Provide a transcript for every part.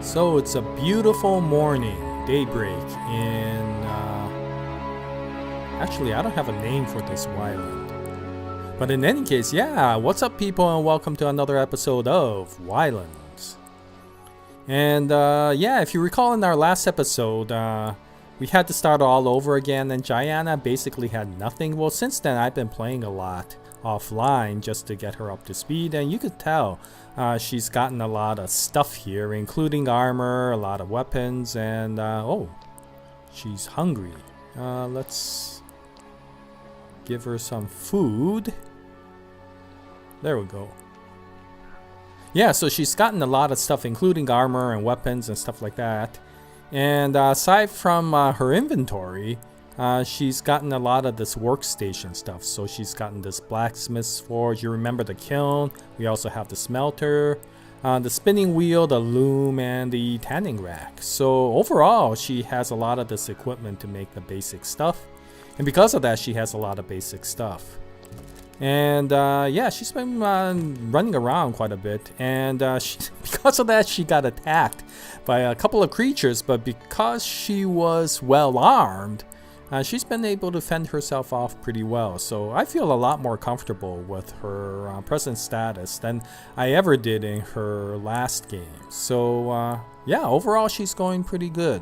So it's a beautiful morning, daybreak in, actually I don't have a name for this YLand. But in any case, yeah, what's up people and welcome to another episode of YLands. And yeah, if you recall in our last episode, we had to start all over again and Jayana basically had nothing. Well, since then I've been playing a lot offline just to get her up to speed, and you could tell she's gotten a lot of stuff here, including armor, a lot of weapons, and oh, she's hungry. Let's give her some food. There we go. Yeah, so she's gotten a lot of stuff, including armor and weapons and stuff like that. And aside from her inventory, she's gotten a lot of this workstation stuff. So she's gotten this blacksmith's forge. You remember the kiln. We also have the smelter, the spinning wheel, the loom, and the tanning rack. So overall, she has a lot of this equipment to make the basic stuff. And because of that, she has a lot of basic stuff. And yeah, she's been running around quite a bit. And because of that, she got attacked by a couple of creatures. But because she was well armed, she's been able to fend herself off pretty well. So I feel a lot more comfortable with her present status than I ever did in her last game. So yeah, overall she's going pretty good.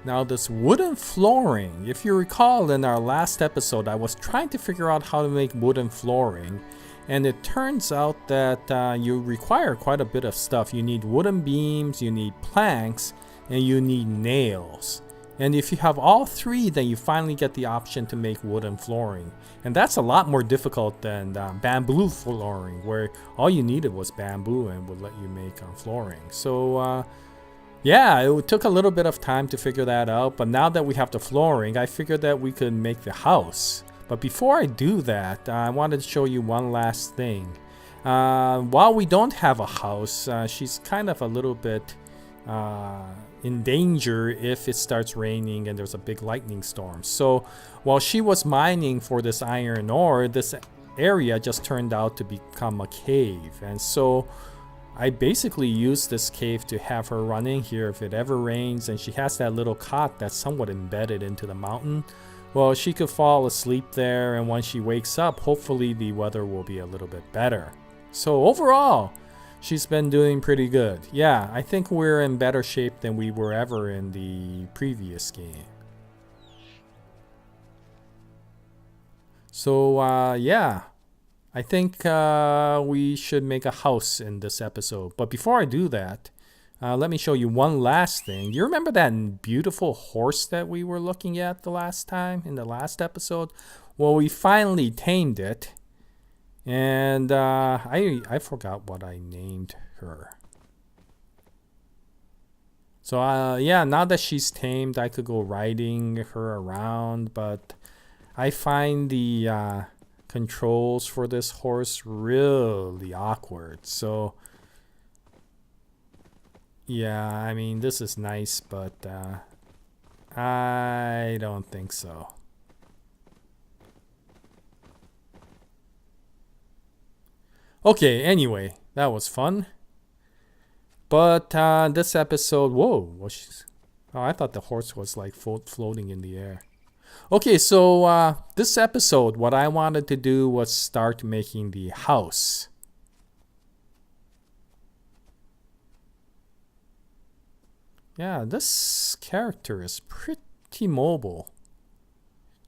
Now this wooden flooring, if you recall in our last episode, I was trying to figure out how to make wooden flooring. And it turns out that you require quite a bit of stuff. You need wooden beams, you need planks, and you need nails. And if you have all three, then you finally get the option to make wooden flooring. And that's a lot more difficult than bamboo flooring, where all you needed was bamboo and would let you make flooring. So yeah, it took a little bit of time to figure that out. But now that we have the flooring, I figured that we could make the house. But before I do that, I wanted to show you one last thing. While we don't have a house, she's kind of a little bit in danger if it starts raining and there's a big lightning storm. So while she was mining for this iron ore, this area just turned out to become a cave. And so I basically used this cave to have her run in here if it ever rains, and she has that little cot that's somewhat embedded into the mountain. Well, she could fall asleep there, and when she wakes up, hopefully the weather will be a little bit better. So overall, she's been doing pretty good. Yeah, I think we're in better shape than we were ever in the previous game. So yeah, I think we should make a house in this episode. But before I do that, let me show you one last thing. You remember that beautiful horse that we were looking at the last time in the last episode? Well, we finally tamed it. And I forgot what I named her. So yeah, now that she's tamed, I could go riding her around. But I find the controls for this horse really awkward. So yeah, I mean, this is nice, but I don't think so. Okay, anyway, that was fun. But this episode, whoa, oh, I thought the horse was like floating in the air. Okay, so this episode, what I wanted to do was start making the house. Yeah, this character is pretty mobile.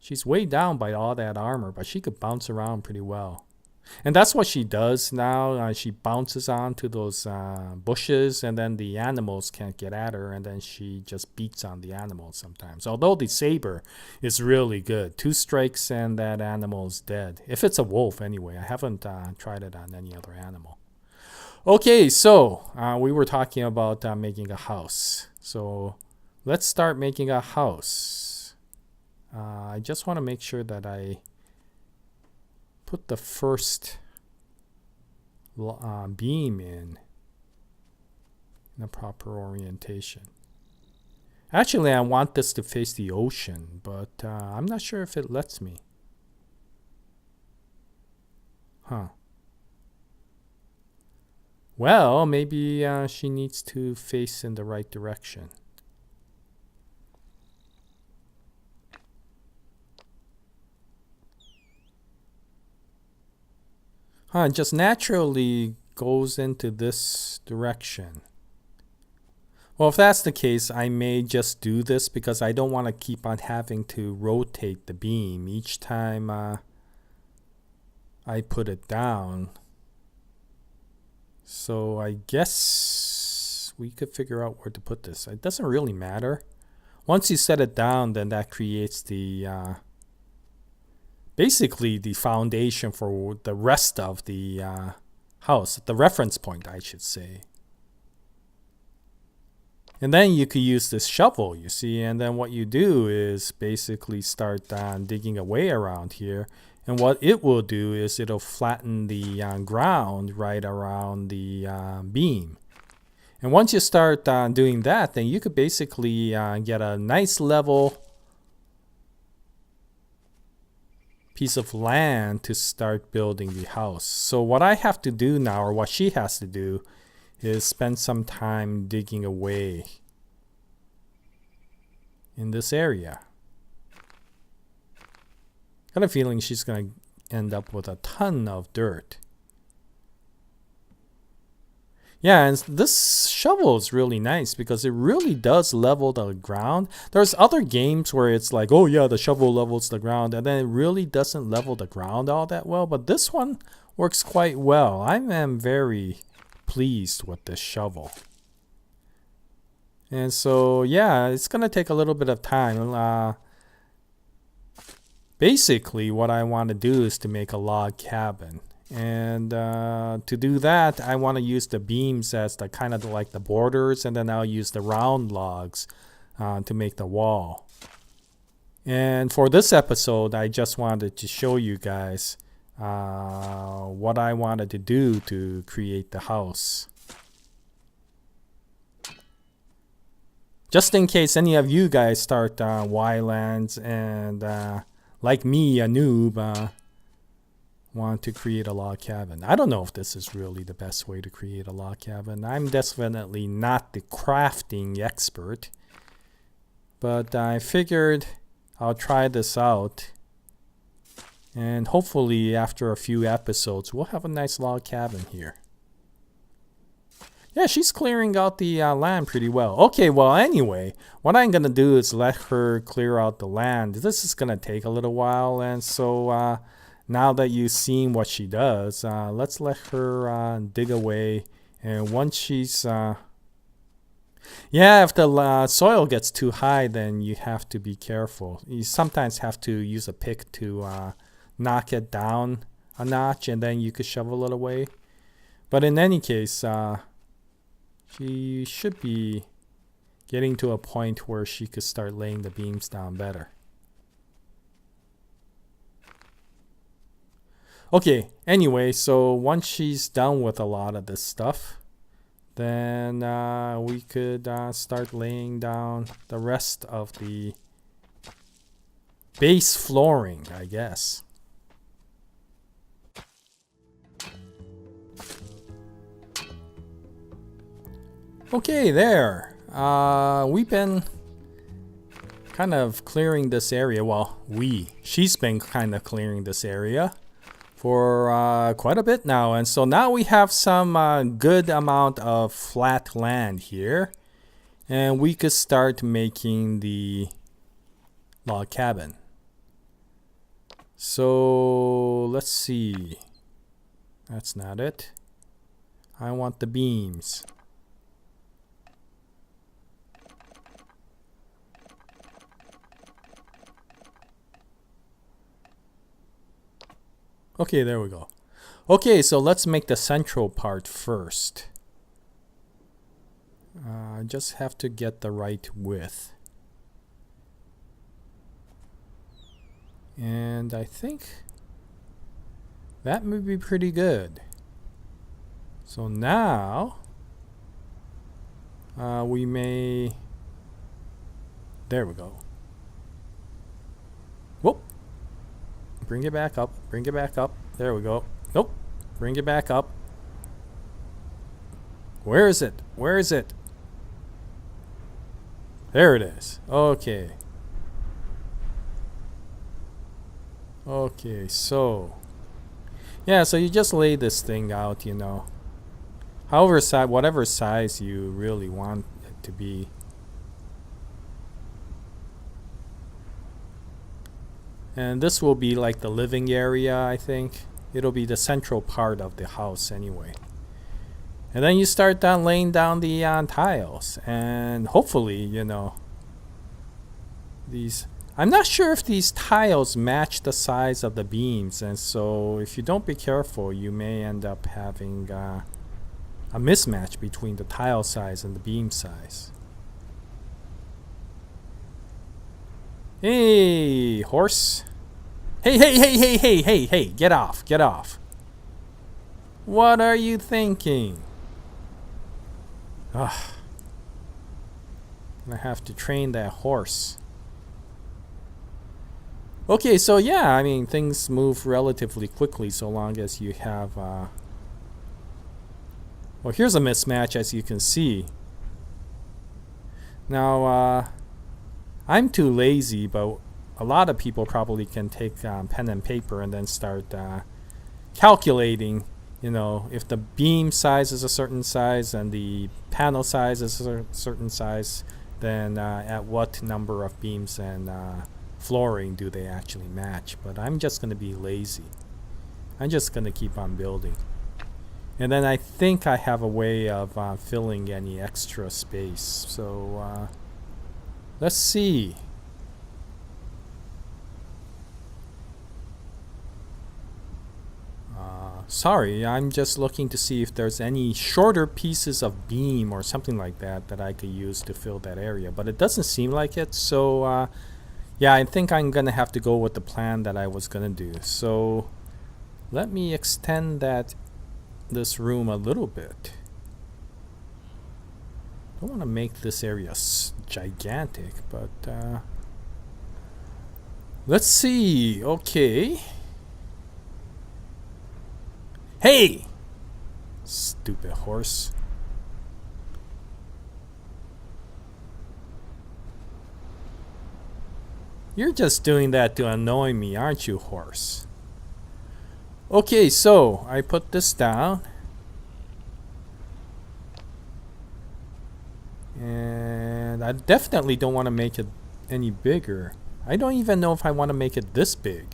She's weighed down by all that armor, but she could bounce around pretty well. And that's what she does now. She bounces onto those bushes, and then the animals can't get at her, and then she just beats on the animals sometimes. Although the saber is really good. 2 strikes and that animal is dead. If it's a wolf anyway. I haven't tried it on any other animal. Okay, so we were talking about making a house. So let's start making a house. I just want to make sure that I put the first beam in a proper orientation. Actually, I want this to face the ocean, but I'm not sure if it lets me. Huh. Well, maybe she needs to face in the right direction. Huh, just naturally goes into this direction. Well, if that's the case, I may just do this because I don't want to keep on having to rotate the beam each time I put it down. So I guess we could figure out where to put this. It doesn't really matter. Once you set it down, then that creates the basically the foundation for the rest of the house, the reference point, I should say. And then you could use this shovel, you see, and then what you do is basically start digging away around here. And what it will do is it'll flatten the ground right around the beam. And once you start doing that, then you could basically get a nice level piece of land to start building the house. So what I have to do now, or what she has to do, is spend some time digging away in this area. Got a feeling she's going to end up with a ton of dirt. Yeah, and this shovel is really nice because it really does level the ground. There's other games where it's like, oh yeah, the shovel levels the ground, and then it really doesn't level the ground all that well. But this one works quite well. I am very pleased with this shovel. And so, yeah, it's going to take a little bit of time. Basically, what I want to do is to make a log cabin. And to do that, I want to use the beams as the kind of like the borders, and then I'll use the round logs to make the wall. And for this episode, I just wanted to show you guys what I wanted to do to create the house. Just in case any of you guys start YLands and like me, a noob, want to create a log cabin. I don't know if this is really the best way to create a log cabin. I'm definitely not the crafting expert, but I figured I'll try this out, and hopefully after a few episodes we'll have a nice log cabin here. Yeah, she's clearing out the land pretty well. Okay, well, anyway, what I'm going to do is let her clear out the land. This is going to take a little while, and so now that you've seen what she does, let's let her dig away. And once she's... yeah, if the soil gets too high, then you have to be careful. You sometimes have to use a pick to knock it down a notch, and then you could shovel it away. But in any case... she should be getting to a point where she could start laying the beams down better. Okay, anyway, so once she's done with a lot of this stuff, then we could start laying down the rest of the base flooring, I guess. Okay, there. We've been kind of clearing this area. Well, she's been kind of clearing this area for quite a bit now. And so now we have some good amount of flat land here. And we could start making the log cabin. So let's see. That's not it. I want the beams. Okay, there we go. Okay, so let's make the central part first. I just have to get the right width. And I think that would be pretty good. So now we may... There we go. Whoop. Bring it back up. Bring it back up. There we go. Nope. Bring it back up. Where is it? Where is it? There it is. Okay. Okay, so yeah, so you just lay this thing out, you know. However size, whatever size you really want it to be. And this will be like the living area, I think. It'll be the central part of the house anyway. And then you start laying down the tiles. And hopefully, you know, these... I'm not sure if these tiles match the size of the beams. And so if you don't be careful, you may end up having a mismatch between the tile size and the beam size. Hey, horse. Hey, hey, hey, hey, hey, hey, hey, get off, get off. What are you thinking? Ugh. I have to train that horse. Okay, so yeah, I mean, things move relatively quickly so long as you have... well, here's a mismatch, as you can see. Now, I'm too lazy, but a lot of people probably can take pen and paper and then start calculating, you know, if the beam size is a certain size and the panel size is a certain size, then at what number of beams and flooring do they actually match. But I'm just going to be lazy. I'm just going to keep on building. And then I think I have a way of filling any extra space. So let's see. Sorry, I'm just looking to see if there's any shorter pieces of beam or something like that that I could use to fill that area. But it doesn't seem like it. So yeah, I think I'm going to have to go with the plan that I was going to do. So let me extend this room a little bit. I don't want to make this area gigantic, but let's see. Okay. Hey! Stupid horse. You're just doing that to annoy me, aren't you, horse? Okay, so I put this down. And I definitely don't want to make it any bigger. I don't even know if I want to make it this big.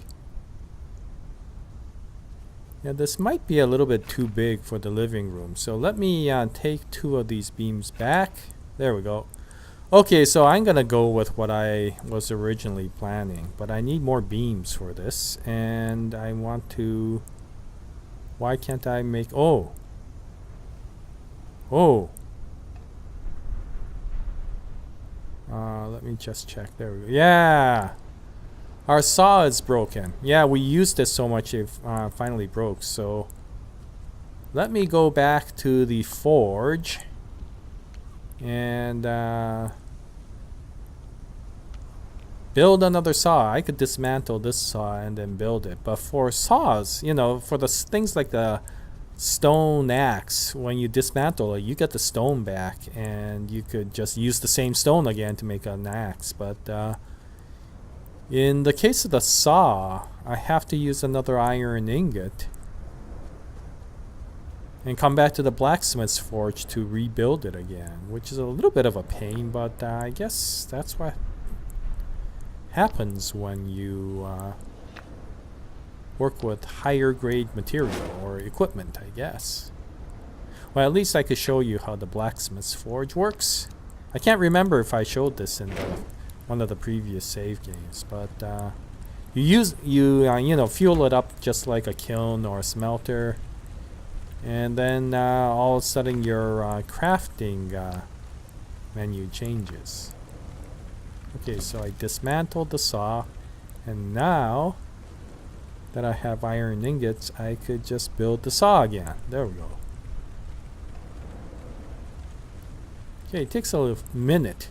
Yeah, this might be a little bit too big for the living room. So let me take 2 of these beams back. There we go. Okay, so I'm going to go with what I was originally planning. But I need more beams for this. And I want to... Why can't I make... Oh! Oh! Let me just check. There we go. Yeah! Our saw is broken. Yeah, we used it so much it finally broke. So let me go back to the forge and build another saw. I could dismantle this saw and then build it. But for saws, you know, for the things like the stone axe, when you dismantle it, you get the stone back and you could just use the same stone again to make an axe. But in the case of the saw, I have to use another iron ingot and come back to the blacksmith's forge to rebuild it again, which is a little bit of a pain, but I guess that's what happens when you work with higher grade material or equipment, I guess. Well, at least I could show you how the blacksmith's forge works. I can't remember if I showed this in one of the previous save games, but you know, fuel it up just like a kiln or a smelter, and then all of a sudden your crafting menu changes. Okay, so I dismantled the saw, and now that I have iron ingots, I could just build the saw again. There we go. Okay, it takes a minute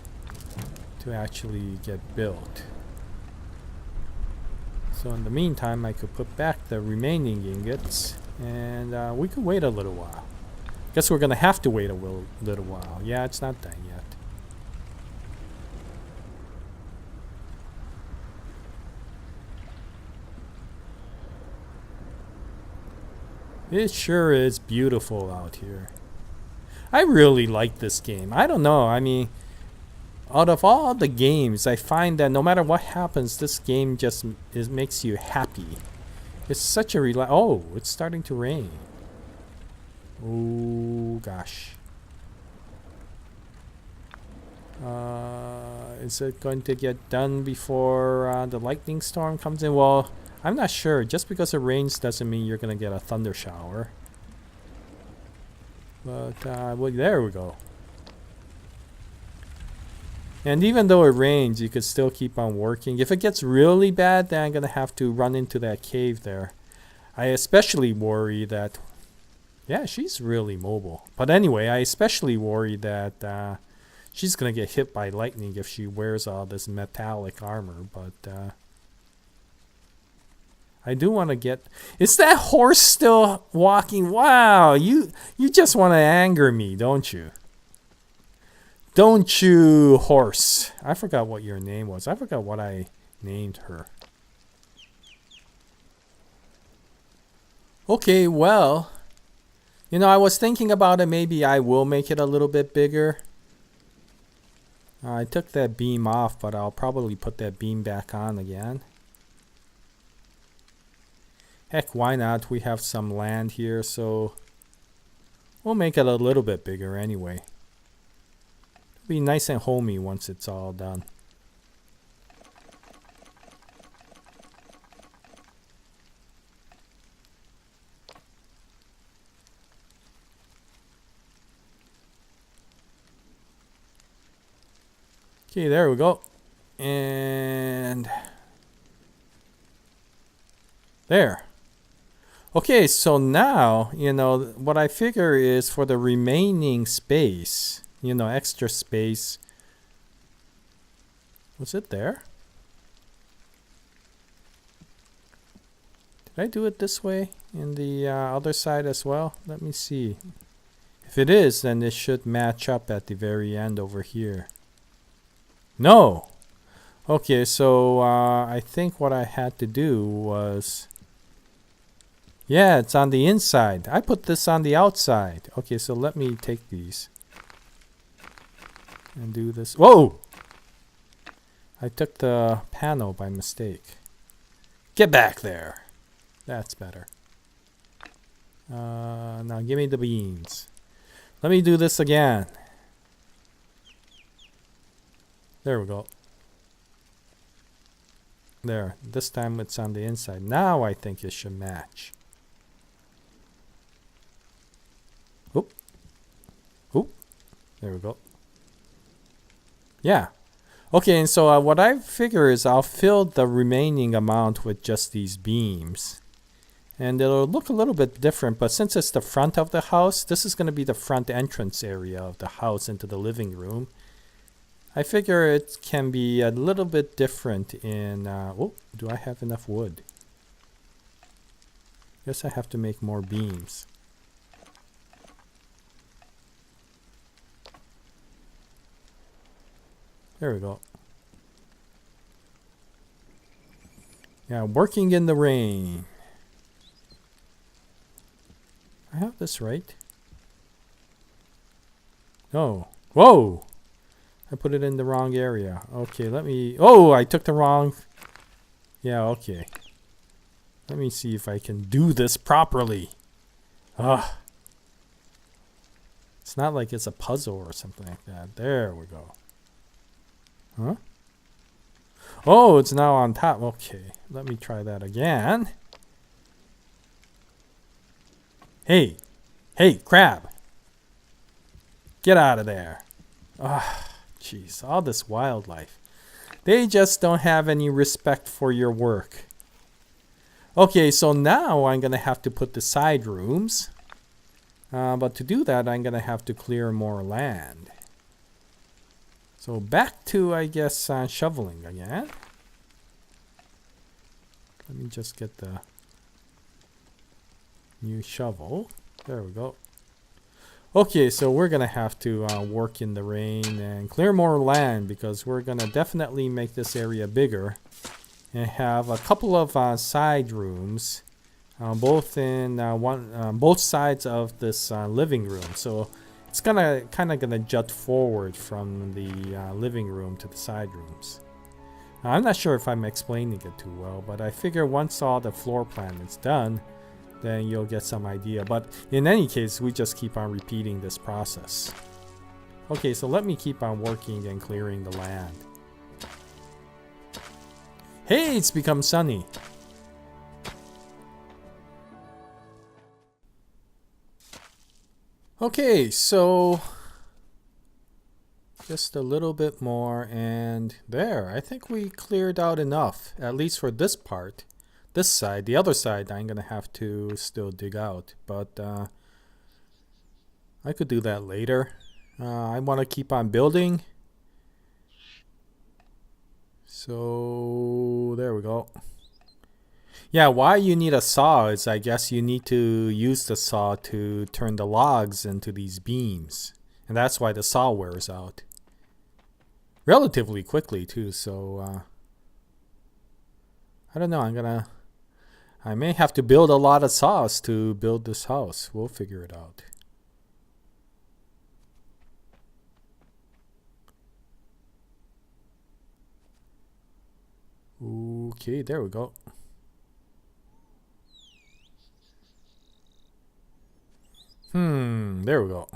to actually get built. So in the meantime, I could put back the remaining ingots, and we could wait a little while. Guess we're gonna have to wait a little while. Yeah, it's not done yet. It sure is beautiful out here. I really like this game. I don't know. I mean, out of all the games, I find that no matter what happens, this game just makes you happy. It's such a oh, it's starting to rain. Oh gosh. Is it going to get done before the lightning storm comes in? Well, I'm not sure. Just because it rains doesn't mean you're gonna get a thunder shower. But well, there we go. And even though it rains, you could still keep on working. If it gets really bad, then I'm gonna have to run into that cave there. I especially worry that, yeah, she's really mobile. But anyway, I especially worry that she's gonna get hit by lightning if she wears all this metallic armor. But I do want to get... Is that horse still walking? Wow, you just want to anger me, don't you? Don't you, horse? I forgot what your name was. I forgot what I named her. Okay, well, you know, I was thinking about it. Maybe I will make it a little bit bigger. I took that beam off, but I'll probably put that beam back on again. Heck, why not? We have some land here, so we'll make it a little bit bigger anyway. It'll be nice and homey once it's all done. Okay, there we go. And there. Okay, so now, you know, what I figure is for the remaining space, you know, extra space. Was it there? Did I do it this way in the other side as well? Let me see. If it is, then it should match up at the very end over here. No! Okay, so I think what I had to do was... Yeah, it's on the inside. I put this on the outside. Okay, so let me take these. And do this. Whoa! I took the panel by mistake. Get back there! That's better. Now give me the beans. Let me do this again. There we go. There. This time it's on the inside. Now I think it should match. Oop. Oop. There we go. Yeah. Okay, and so what I figure is I'll fill the remaining amount with just these beams. And it'll look a little bit different, but since it's the front of the house, this is going to be the front entrance area of the house into the living room. I figure it can be a little bit different in... oh, do I have enough wood? Guess I have to make more beams. There we go. Yeah, working in the rain. I have this right? No. Whoa! I put it in the wrong area. Okay, let me... Oh, I took the wrong... Yeah, okay. Let me see if I can do this properly. Ugh. It's not like it's a puzzle or something like that. There we go. Huh? Oh, it's now on top. Okay, let me try that again. Hey! Hey, crab! Get out of there. Ah. Jeez, all this wildlife. They just don't have any respect for your work. Okay, so now I'm going to have to put the side rooms. But to do that, I'm going to have to clear more land. So back to, I guess, shoveling again. Let me just get the new shovel. There we go. Okay, so we're gonna have to work in the rain and clear more land because we're gonna definitely make this area bigger and have a couple of side rooms, both in both sides of this living room. So it's gonna kind of gonna jut forward from the living room to the side rooms. I'm not sure if I'm explaining it too well, but I figure once all the floor plan is done, then you'll get some idea. But in any case, we just keep on repeating this process. Okay, so let me keep on working and clearing the land. Hey, it's become sunny. Okay, so just a little bit more and there. I think we cleared out enough, at least for this part. This side, the other side, I'm gonna have to still dig out, but I could do that later. I want to keep on building. So there we go. Yeah, why you need a saw is I guess you need to use the saw to turn the logs into these beams. And that's why the saw wears out. Relatively quickly too, so I don't know, I may have to build a lot of saws to build this house. We'll figure it out. Okay, there we go. There we go.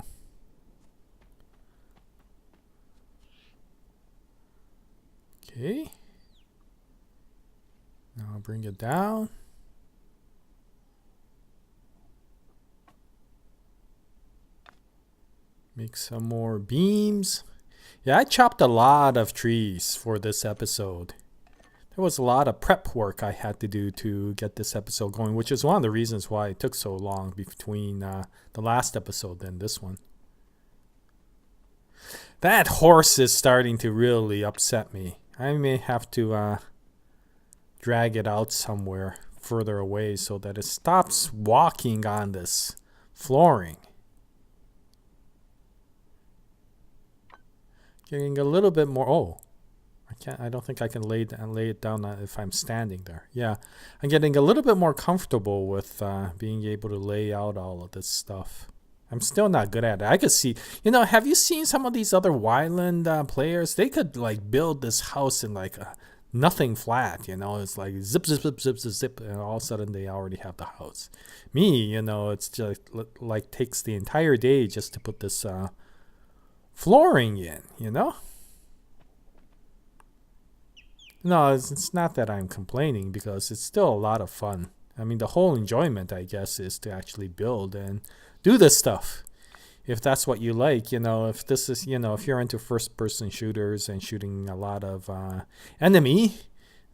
Okay. Now I'll bring it down. Make some more beams. Yeah, I chopped a lot of trees for this episode. There was a lot of prep work I had to do to get this episode going, which is one of the reasons why it took so long between the last episode and this one. That horse is starting to really upset me. I may have to drag it out somewhere further away so that it stops walking on this flooring. Getting a little bit more. Oh, I don't think I can lay it down if I'm standing there. Yeah, I'm getting a little bit more comfortable with being able to lay out all of this stuff. I'm still not good at it. I could see, have you seen some of these other YLands players? They could like build this house in like nothing flat, It's like zip, zip, zip, zip, zip, zip, and all of a sudden they already have the house. Me, it's just like takes the entire day just to put this flooring in, No, it's not that I'm complaining because it's still a lot of fun. I mean, the whole enjoyment, I guess, is to actually build and do this stuff. If that's what you like, if this is, if you're into first-person shooters and shooting a lot of enemy,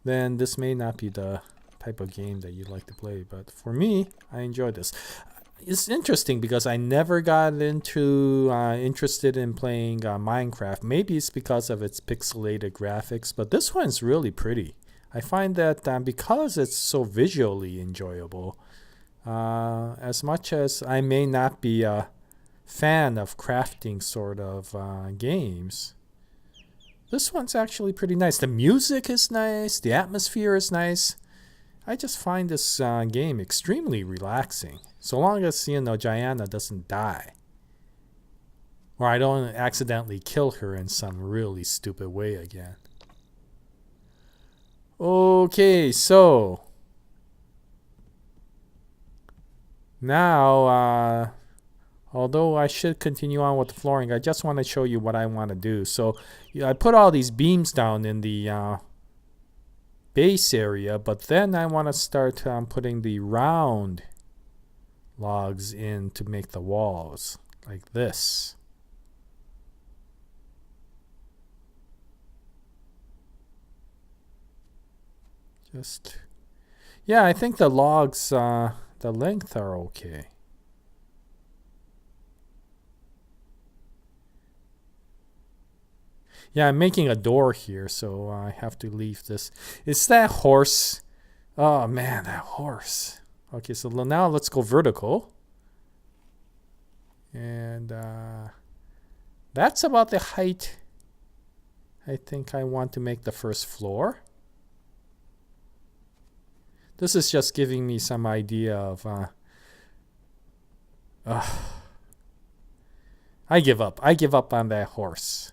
then this may not be the type of game that you'd like to play. But for me, I enjoy this. It's interesting because I never got interested in playing Minecraft. Maybe it's because of its pixelated graphics, but this one's really pretty. I find that because it's so visually enjoyable, as much as I may not be a fan of crafting sort of games, this one's actually pretty nice. The music is nice, the atmosphere is nice. I just find this game extremely relaxing. So long as, Jayana doesn't die. Or I don't accidentally kill her in some really stupid way again. Okay, so now, although I should continue on with the flooring, I just want to show you what I want to do. So I put all these beams down in the base area, but then I want to start putting the round logs in to make the walls like this. Yeah, I think the logs, the length are okay. Yeah, I'm making a door here, so I have to leave this. Is that horse? Oh man, that horse. Okay, so now let's go vertical. And that's about the height I think I want to make the first floor. This is just giving me some idea of I give up. I give up on that horse.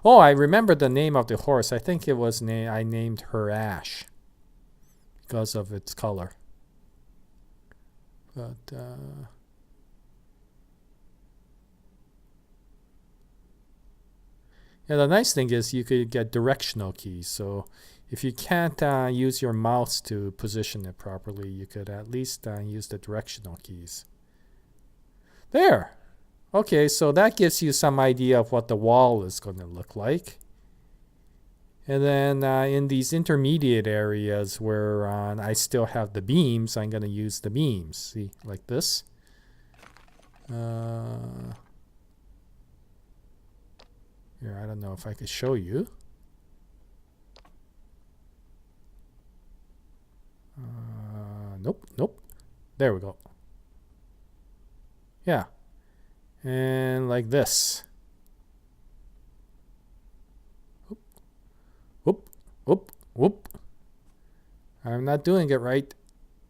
Oh, I remember the name of the horse. I think it was I named her Ash because of its color. But yeah, the nice thing is you could get directional keys. So if you can't use your mouse to position it properly, you could at least use the directional keys. There. Okay, so that gives you some idea of what the wall is going to look like. And then in these intermediate areas where I still have the beams, I'm going to use the beams. See, like this. Here, I don't know if I could show you. Nope. There we go. Yeah. And like this. Whoop. I'm not doing it right.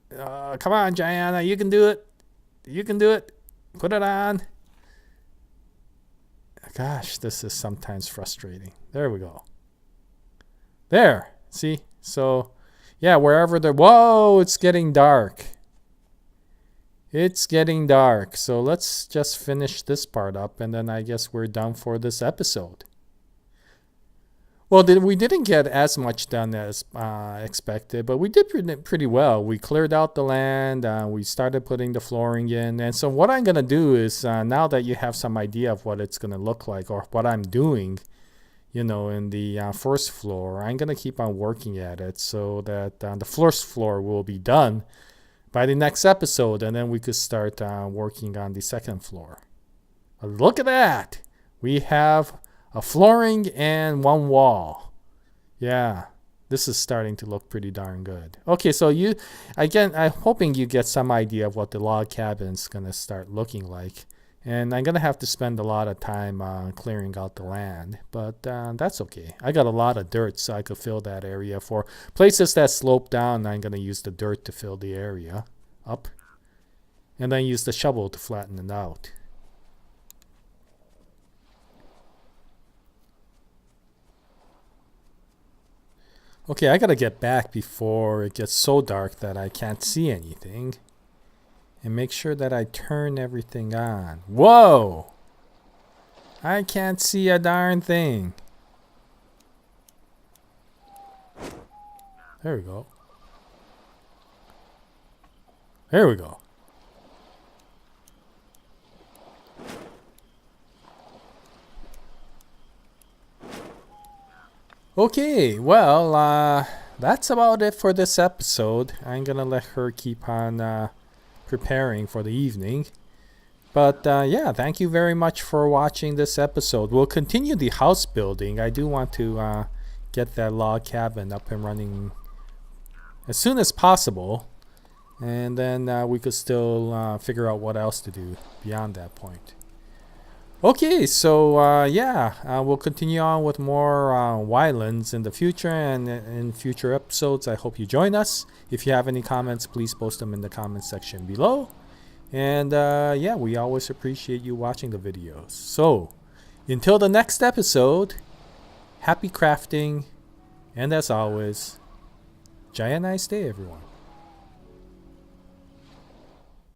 Come on, Jayana, you can do it. You can do it. Put it on. Gosh, this is sometimes frustrating. There we go. There. See? So, yeah, wherever whoa, it's getting dark. It's getting dark. So let's just finish this part up, and then I guess we're done for this episode. Well, we didn't get as much done as expected, but we did pretty well. We cleared out the land. We started putting the flooring in. And so what I'm going to do is, now that you have some idea of what it's going to look like or what I'm doing, you know, in the first floor, I'm going to keep on working at it so that the first floor will be done by the next episode. And then we could start working on the second floor. Look at that. We have a flooring and one wall. Yeah, this is starting to look pretty darn good. Okay, so I'm hoping you get some idea of what the log cabin's gonna start looking like. And I'm gonna have to spend a lot of time clearing out the land, but that's okay. I got a lot of dirt, so I could fill that area. For places that slope down, I'm gonna use the dirt to fill the area up, and then use the shovel to flatten it out. Okay, I gotta get back before it gets so dark that I can't see anything. And make sure that I turn everything on. Whoa! I can't see a darn thing. There we go. There we go. Okay, well, that's about it for this episode. I'm gonna let her keep on preparing for the evening. But yeah, thank you very much for watching this episode. We'll continue the house building. I do want to get that log cabin up and running as soon as possible. And then we could still figure out what else to do beyond that point. Okay, so yeah, we'll continue on with more YLands in the future and in future episodes. I hope you join us. If you have any comments, please post them in the comment section below. And yeah, we always appreciate you watching the videos. So, until the next episode, happy crafting, and as always, Jaya, nice day, everyone.